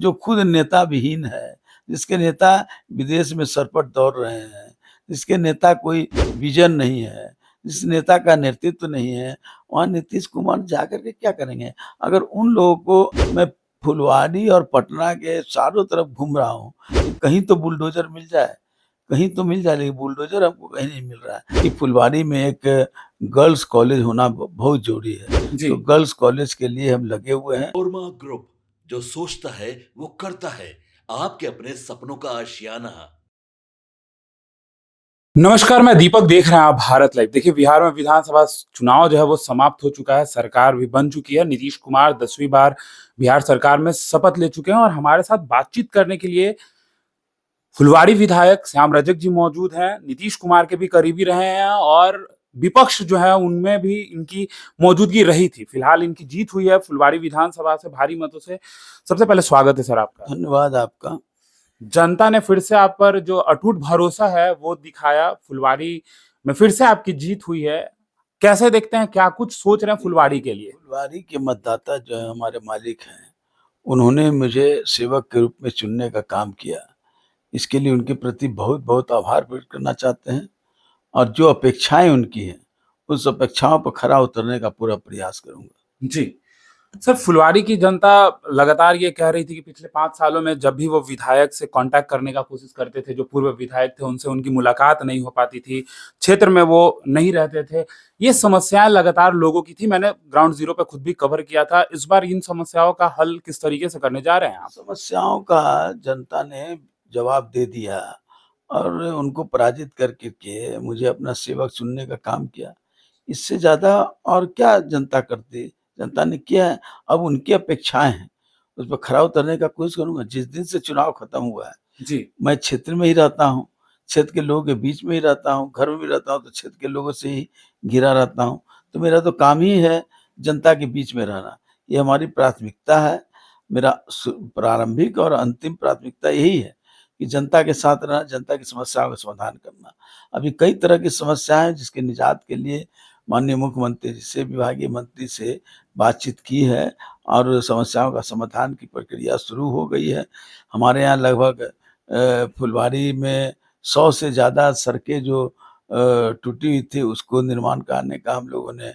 जो खुद नेता विहीन है, जिसके नेता विदेश में सरपट दौड़ रहे हैं, जिसके नेता कोई विज़न नहीं है, जिस नेता का नेतृत्व नहीं है, वहाँ नीतीश कुमार जाकर के क्या करेंगे? अगर उन लोगों को मैं फुलवारी और पटना के चारों तरफ घूम रहा हूँ, कहीं तो बुलडोज़र मिल जाए, कहीं तो मिल जाए, लेकिन बुलडोज़र हमको कहीं नहीं मिल रहा है। कि फुलवारी में एक गर्ल्स कॉलेज होना बहुत ज़रूरी है, जी। तो गर्ल्स कॉलेज के लिए हम लगे हुए हैं। ओरमा ग्रुप, जो सोचता है वो करता है। आपके अपने सपनों का आशियाना। नमस्कार, मैं दीपक, देख रहे हैं आप भारत लाइव। देखिए, बिहार में विधानसभा चुनाव जो है वो समाप्त हो चुका है, सरकार भी बन चुकी है। नीतीश कुमार 10वीं बार बिहार सरकार में शपथ ले चुके हैं और हमारे साथ बातचीत करने के लिए फुलवारी विधायक श्याम रजक जी मौजूद हैं। नीतीश कुमार के भी करीबी रहे हैं और विपक्ष जो है उनमें भी इनकी मौजूदगी रही थी। फिलहाल इनकी जीत हुई है फुलवारी विधानसभा से भारी मतों से। सबसे पहले स्वागत है सर आपका। धन्यवाद आपका। जनता ने फिर से आप पर जो अटूट भरोसा है वो दिखाया, फुलवारी में फिर से आपकी जीत हुई है। कैसे देखते हैं, क्या कुछ सोच रहे हैं फुलवारी के लिए? फुलवारी के मतदाता जो है हमारे मालिक हैं, उन्होंने मुझे सेवक के रूप में चुनने का काम किया। इसके लिए उनके प्रति बहुत-बहुत आभार व्यक्त करना चाहते हैं और जो अपेक्षाएँ उनकी हैं, उस अपेक्षाओं पर खरा उतरने का पूरा प्रयास करूँगा। जी। सर, फुलवारी की जनता लगातार ये कह रही थी कि पिछले 5 सालों में जब भी वो विधायक से कॉन्टैक्ट करने का कोशिश करते थे, जो पूर्व विधायक थे, उनसे उनकी मुलाकात नहीं हो पाती थी, क्षेत्र में वो नहीं रहते थे। ये समस्याएँ लगातार लोगों की थी, मैंने ग्राउंड ज़ीरो पे खुद भी कवर किया था। इस बार इन समस्याओं का हल किस तरीके से करने जा रहे हैं आप? समस्याओं का जनता ने जवाब दे दिया और उनको पराजित करके के मुझे अपना सेवक चुनने का काम किया। इससे ज़्यादा और क्या जनता करती? जनता ने किया है, अब उनकी अपेक्षाएँ हैं, उस पर खरा उतरने का कोशिश करूँगा। जिस दिन से चुनाव खत्म हुआ है, जी। मैं क्षेत्र में ही रहता हूँ, क्षेत्र के लोगों के बीच में ही रहता हूँ, घर में भी रहता हूँ तो क्षेत्र के लोगों से ही घिरा रहता हूँ। तो मेरा तो काम ही है जनता के बीच में रहना, ये हमारी प्राथमिकता है। मेरा प्रारंभिक और अंतिम प्राथमिकता यही है कि जनता के साथ रहना, जनता की समस्याओं का समाधान करना। अभी कई तरह की समस्याएँ हैं जिसके निजात के लिए माननीय मुख्यमंत्री जी से, विभागीय मंत्री से बातचीत की है और समस्याओं का समाधान की प्रक्रिया शुरू हो गई है। हमारे यहाँ लगभग फुलवारी में 100 से ज़्यादा सड़कें जो टूटी हुई थी उसको निर्माण कराने का हम लोगों ने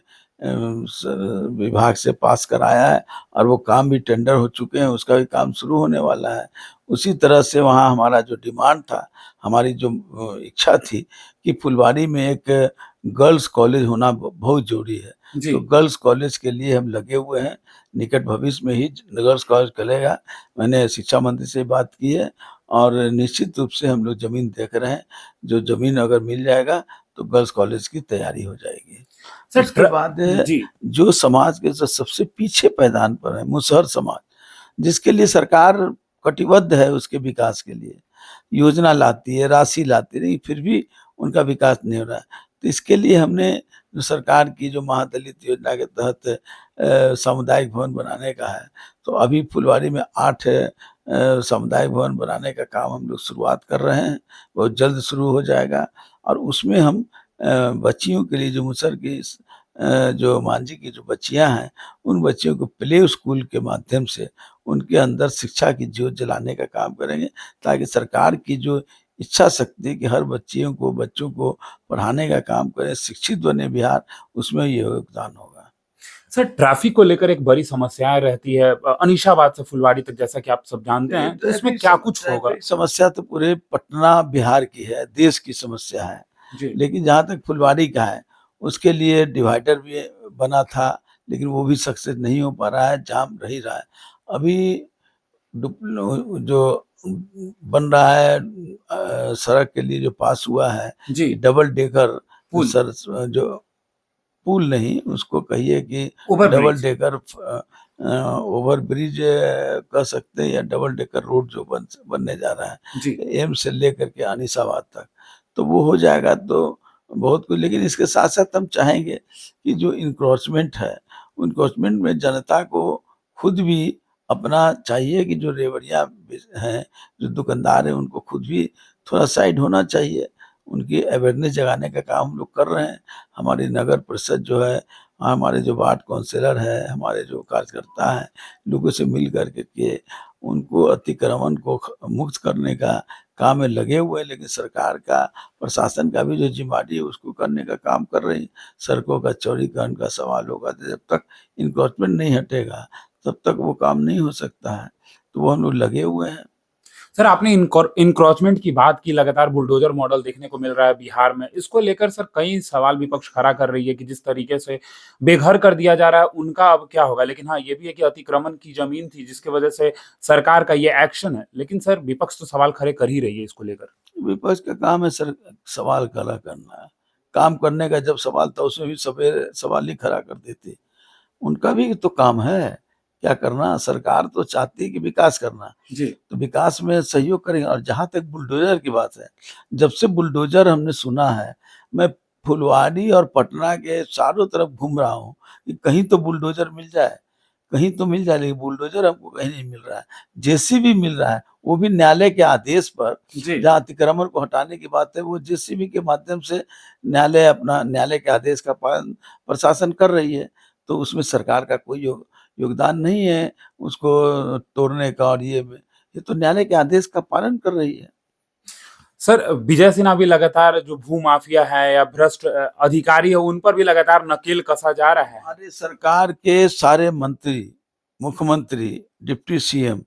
विभाग से पास कराया है और वो काम भी टेंडर हो चुके हैं, उसका भी काम शुरू होने वाला है। उसी तरह से वहाँ हमारा जो डिमांड था, हमारी जो इच्छा थी कि फुलवारी में एक गर्ल्स कॉलेज होना बहुत ज़रूरी है। जी। तो गर्ल्स कॉलेज के लिए हम लगे हुए हैं, निकट भविष्य में ही गर्ल्स कॉलेज खुलेगा। मैंने शिक्षा मंत्री से बात की है और निश्चित रूप से हम लोग ज़मीन देख रहे हैं। जो ज़मीन अगर मिल जाएगा तो गर्ल्स कॉलेज की तैयारी हो जाएगी। सर उसके बाद जी। जो समाज के जो सबसे पीछे पैदान पर है, मुसहर समाज, जिसके लिए सरकार कटिबद्ध है उसके विकास के लिए, योजना लाती है, राशि लाती है, लेकिन फिर भी उनका विकास नहीं हो रहा है। तो इसके लिए हमने जो सरकार की जो महादलित योजना के तहत सामुदायिक भवन बनाने का है, तो अभी फुलवारी में 8 सामुदायिक भवन बनाने का काम हम लोग शुरुआत कर रहे हैं, बहुत जल्द शुरू हो जाएगा और उसमें हम बच्चियों के लिए जो मुसहर की जो मांझी की जो बच्चियाँ हैं, उन बच्चियों को प्ले स्कूल के माध्यम से उनके अंदर शिक्षा की ज्योत जलाने का काम करेंगे, ताकि सरकार की जो इच्छा शक्ति कि हर बच्चियों को बच्चों को पढ़ाने का काम करें, शिक्षित बने बिहार, उसमें ये योगदान होगा। सर, ट्रैफिक को लेकर एक बड़ी समस्याएँ रहती है, अनीशाबाद से फुलवारी तक, जैसा कि आप सब जानते हैं, तो इसमें क्या कुछ होगा? ट्रैफिक समस्या तो पूरे पटना बिहार की है, देश की समस्या है। जी। लेकिन जहाँ तक फुलवारी का है, उसके लिए डिवाइडर भी बना था, लेकिन वो भी सक्सेस नहीं हो पा रहा है, जाम रह ही रहा है। अभी जो बन रहा है सड़क के लिए जो पास हुआ है, जी। कि डबल डेकर पुल। सर जो पुल नहीं, उसको कहिए कि over double bridge. Decker over bridge कह सकते हैं या डबल डेकर रोड जो बनने जा रहा जी। है, एम्स से लेकर के अनीसाबाद तक। तो वो हो जाएगा तो बहुत कुछ, लेकिन इसके साथ-साथ हम चाहेंगे कि जो एन्क्रोचमेंट है, एन्क्रोचमेंट में जनता को खुद भी अपना चाहिए कि जो रेवड़ियाँ हैं, जो दुकानदार हैं, उनको खुद भी थोड़ा साइड होना चाहिए। उनकी अवेयरनेस जगाने का काम हम लोग कर रहे हैं। हमारी नगर परिषद जो है, हमारे जो वार्ड काउंसलर हैं, हमारे जो कार्यकर्ता हैं, लोगों से मिल कर के उनको अतिक्रमण को मुक्त करने का काम में लगे हुए हैं, लेकिन सरकार का प्रशासन का भी जो जिम्मेदारी है उसको करने का काम कर रही है। सड़कों का चौड़ीकरण का सवाल होगा, तो जब तक इंक्रोचमेंट नहीं हटेगा तब तक वो काम नहीं हो सकता है, तो वो हम लोग लगे हुए हैं। सर, आपने इंक्रोचमेंट की बात की, लगातार बुलडोजर मॉडल देखने को मिल रहा है बिहार में। इसको लेकर सर कई सवाल विपक्ष खड़ा कर रही है कि जिस तरीके से बेघर कर दिया जा रहा है, उनका अब क्या होगा? लेकिन हाँ, ये भी है कि अतिक्रमण की जमीन थी जिसकी वजह से सरकार का ये एक्शन है। लेकिन सर विपक्ष तो सवाल खड़े कर ही रही है इसको लेकर। विपक्ष का काम है सर सवाल खड़ा करना, काम करने का जब सवाल था उसमें भी सवेरे सवाल ही खड़ा कर देते। उनका भी तो काम है, क्या करना? सरकार तो चाहती है कि विकास करना, जी। तो विकास में सहयोग करेंगे। और जहाँ तक बुलडोज़र की बात है, जब से बुलडोज़र हमने सुना है, मैं फुलवारी और पटना के चारों तरफ घूम रहा हूँ कि कहीं तो बुलडोज़र मिल जाए, कहीं तो मिल जाए, लेकिन बुलडोज़र हमको कहीं नहीं मिल रहा है। जेसीबी मिल रहा है, वो भी न्यायालय के आदेश पर। जी। जहाँ अतिक्रमण को हटाने की बात है, वो जेसीबी के माध्यम से न्यायालय के आदेश का पालन प्रशासन कर रही है। तो उसमें सरकार का कोई योगदान नहीं है उसको तोड़ने का और ये तो न्यायालय के आदेश का पालन कर रही है। सर, विजय सिन्हा भी लगातार जो भू माफिया है या भ्रष्ट अधिकारी है, उन पर भी लगातार नकेल कसा जा रहा है। हमारे सरकार के सारे मंत्री, मुख्यमंत्री, डिप्टी सीएम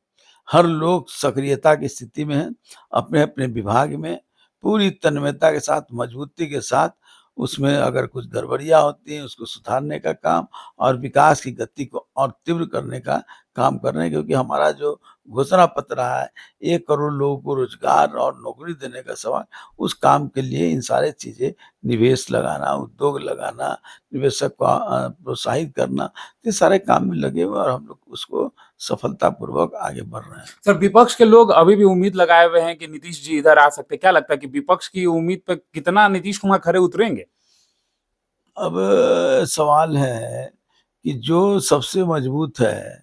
हर लोग सक्रियता की स्थिति में हैं, अपने-अपने विभाग में पूरी तन्मयता के साथ, मजबूती के साथ उसमें अगर कुछ गड़बड़ियाँ होती हैं उसको सुधारने का काम और विकास की गति को और तीव्र करने का काम कर रहे हैं, क्योंकि हमारा जो घोषणा पत्र रहा है 1 करोड़ लोगों को रोजगार और नौकरी देने का सवाल, उस काम के लिए इन सारी चीज़ें निवेश लगाना, उद्योग लगाना, निवेशक को प्रोत्साहित करना, ये सारे काम में लगे हुए हैं और हम लोग उसको सफलतापूर्वक आगे बढ़ रहे हैं। सर, विपक्ष के लोग अभी भी उम्मीद लगाए हुए हैं कि नीतीश जी इधर आ सकते हैं। क्या लगता है कि विपक्ष की उम्मीद पे कितना नीतीश कुमार खरे उतरेंगे? अब सवाल है कि जो सबसे मजबूत है,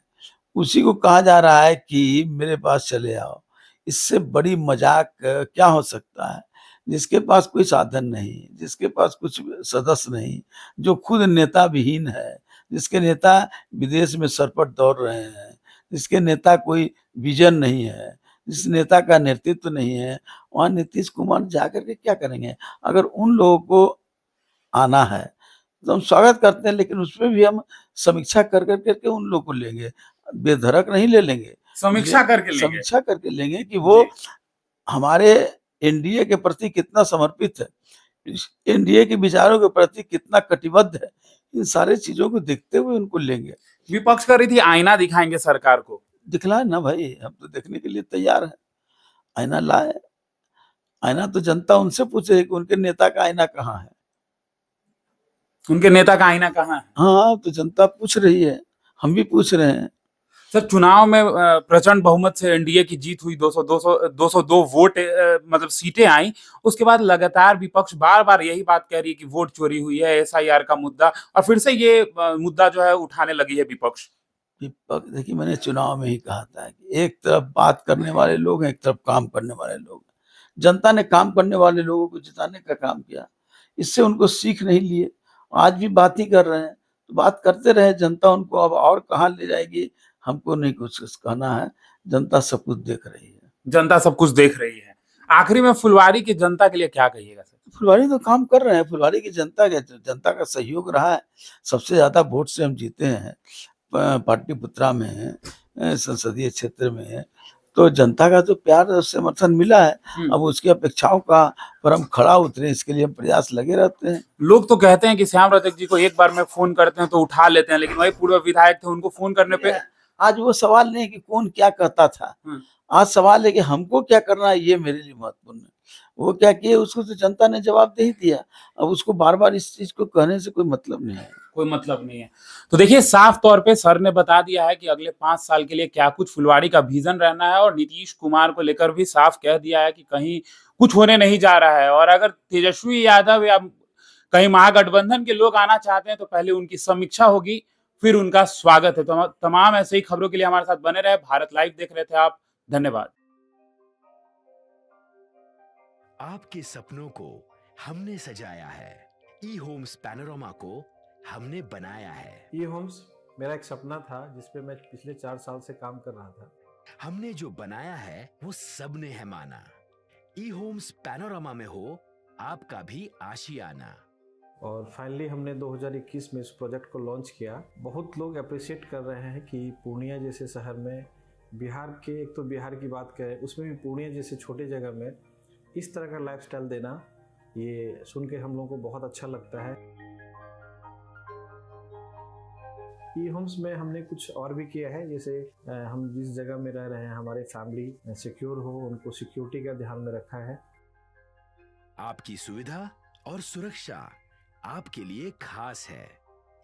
उसी को कहा जा रहा है कि मेरे पास चले आओ। इससे बड़ी मज़ाक क्या हो सकता है? जिसके पास कोई साधन नहीं, जिसके पास कुछ सदस्य नहीं, जो खुद नेता विहीन है, जिसके नेता विदेश में सरपट दौड़ रहे हैं, जिसके नेता कोई विज़न नहीं है, जिस नेता का नेतृत्व नहीं है, वहाँ नीतीश कुमार जाकर के क्या करेंगे? अगर उन लोगों को आना है, तो हम स्वागत करते हैं, लेकिन उसमें भी हम समीक्षा कर के उन लोग को लेंगे, बेधड़क नहीं ले लेंगे। समीक्षा करके लेंगे। समीक्षा करके लेंगे कि वो जी। हमारे एनडीए के प्रति कितना समर्पित है, इस एनडीए के विचारों के प्रति कितना कटिबद्ध है। इन सारी चीज़ों को देखते हुए उनको लेंगे। विपक्ष कह रही थी आईना दिखाएँगे सरकार को। दिखलाएँ ना भाई, हम तो देखने के लिए तैयार हैं। आईना लाएँ, आईना तो जनता उनसे पूछेगी कि उनके नेता का आईना कहाँ है? उनके नेता का आईना कहाँ है? हाँ, तो जनता पूछ रही है, हम भी पूछ रहे हैं। सर, चुनाव में प्रचंड बहुमत से एनडीए की जीत हुई, 202 वोट मतलब सीटें आई। उसके बाद लगातार विपक्ष बार-बार यही बात कह रही है कि वोट चोरी हुई है, एसआईआर का मुद्दा, और फिर से ये मुद्दा जो है उठाने लगी है विपक्ष। देखिए, मैंने चुनाव में ही कहा था कि एक तरफ बात करने वाले लोग हैं, एक तरफ काम करने वाले लोग हैं। जनता ने काम करने वाले लोगों को जिताने का काम किया, इससे उनको सीख नहीं लिए, आज भी बात ही कर रहे हैं। तो बात करते रहे, जनता उनको अब और कहाँ ले जाएगी, हमको नहीं कुछ कहना है, जनता सब कुछ देख रही है। जनता सब कुछ देख रही है। आखिरी में फुलवारी की जनता के लिए क्या कहिएगा सर? फुलवारी तो काम कर रहे हैं, फुलवारी की जनता का सहयोग रहा है, सबसे ज़्यादा वोट से हम जीते हैं। पाटलिपुत्रा में संसदीय क्षेत्र में, तो जनता का तो प्यार और समर्थन मिला है। अब उसकी अपेक्षाओं का पर हम खरा उतरे, इसके लिए हम प्रयास लगे रहते हैं। लोग तो कहते हैं कि श्याम रजक जी को एक बार में फ़ोन करते हैं तो उठा लेते हैं, लेकिन वही पूर्व विधायक थे, उनको फ़ोन करने पे आज वो सवाल नहीं है कि कौन क्या कहता था, हुँ। आज सवाल है कि हमको क्या करना है, ये मेरे लिए महत्वपूर्ण है। वो क्या किए उसको तो जनता ने जवाब दे ही दिया, अब उसको बार-बार इस चीज़ को कहने से कोई मतलब नहीं है। कोई मतलब नहीं है। तो देखिए, साफ तौर पे सर ने बता दिया है कि अगले 5 साल के लिए क्या कुछ फुलवारी का विज़न रहना है, और नीतीश कुमार को लेकर भी साफ कह दिया है कि कहीं कुछ होने नहीं जा रहा है, और अगर तेजस्वी यादव या कहीं महागठबंधन के लोग आना चाहते हैं तो पहले उनकी समीक्षा होगी, फिर उनका स्वागत है। तो तमाम ऐसे ही खबरों के लिए हमारे साथ बने रहे। भारत लाइव देख रहे थे आप। धन्यवाद। आपके सपनों को हमने सजाया है, ई होम्स पैनोरामा को हमने बनाया है। ई होम्स मेरा एक सपना था जिस पे मैं पिछले 4 साल से काम कर रहा था। हमने जो बनाया है वो सबने है माना। ई होम्स पैनोरामा में हो आपका भी आशियाना। और फाइनली हमने 2021 में इस प्रोजेक्ट को लॉन्च किया। बहुत लोग अप्रिशिएट कर रहे हैं कि पूर्णिया जैसे शहर में, बिहार के, एक तो बिहार की बात करें उसमें भी पूर्णिया जैसे छोटे जगह में इस तरह का लाइफस्टाइल देना, ये सुन के हम लोगों को बहुत अच्छा लगता है। ई होम्स में हमने कुछ और भी किया है, जैसे हम जिस जगह में रह रहे हैं हमारे फैमिली सिक्योर हो, उनको सिक्योरिटी का ध्यान में रखा है। आपकी सुविधा और सुरक्षा आपके लिए खास है,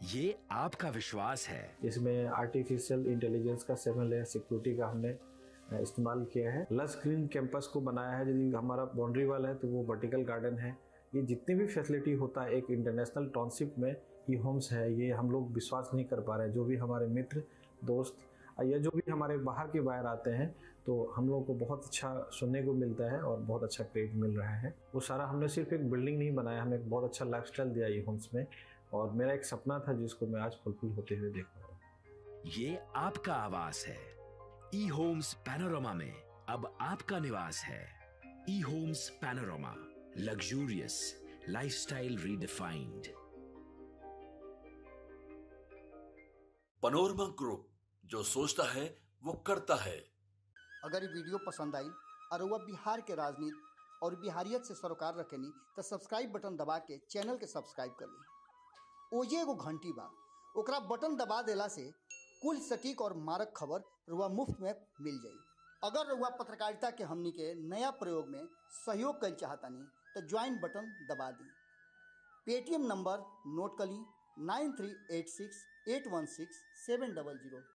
ये आपका विश्वास है। इसमें आर्टिफिशियल इंटेलिजेंस का 7 लेयर सिक्योरिटी का हमने इस्तेमाल किया है। लस ग्रीन कैंपस को बनाया है। यदि हमारा बाउंड्री वाल है तो वो वर्टिकल गार्डन है। ये जितनी भी फैसिलिटी होता है एक इंटरनेशनल टाउनशिप में, ई होम्स है, ये हम लोग विश्वास नहीं कर पा रहे हैं। जो भी हमारे मित्र दोस्त या जो भी हमारे बाहर के बाहर आते हैं तो हम लोगों को बहुत अच्छा सुनने को मिलता है और बहुत अच्छा क्रेडिट मिल रहा है। वो सारा हमने सिर्फ एक बिल्डिंग नहीं बनाया, हमें एक बहुत अच्छा लाइफस्टाइल दिया ई होम्स में, और मेरा एक सपना था जिसको मैं आज फुलफिल होते हुए देख पा रहा हूँ। ये आपका आवास है। ई होम्स पैनोरामा में अब आपका निवास है। E Homes Panorama, luxurious lifestyle redefined. Panorama group, जो सोचता है वो करता है। अगर ये वीडियो पसंद आई और वह बिहार के राजनीति और बिहारियत से सरोकार रखेनी तो सब्सक्राइब बटन दबा के चैनल के सब्सक्राइब कर ली। ओजे एगो घंटी बा, ओकरा बटन दबा देला से कुल सटीक और मारक खबर रुआ मुफ्त में मिल जाई। अगर रुआ पत्रकारिता के हमनी के नया प्रयोग में सहयोग कर चाहतानी तो ज्वाइन बटन दबा दी। पेटीएम नंबर नोट कर ली 9386816700।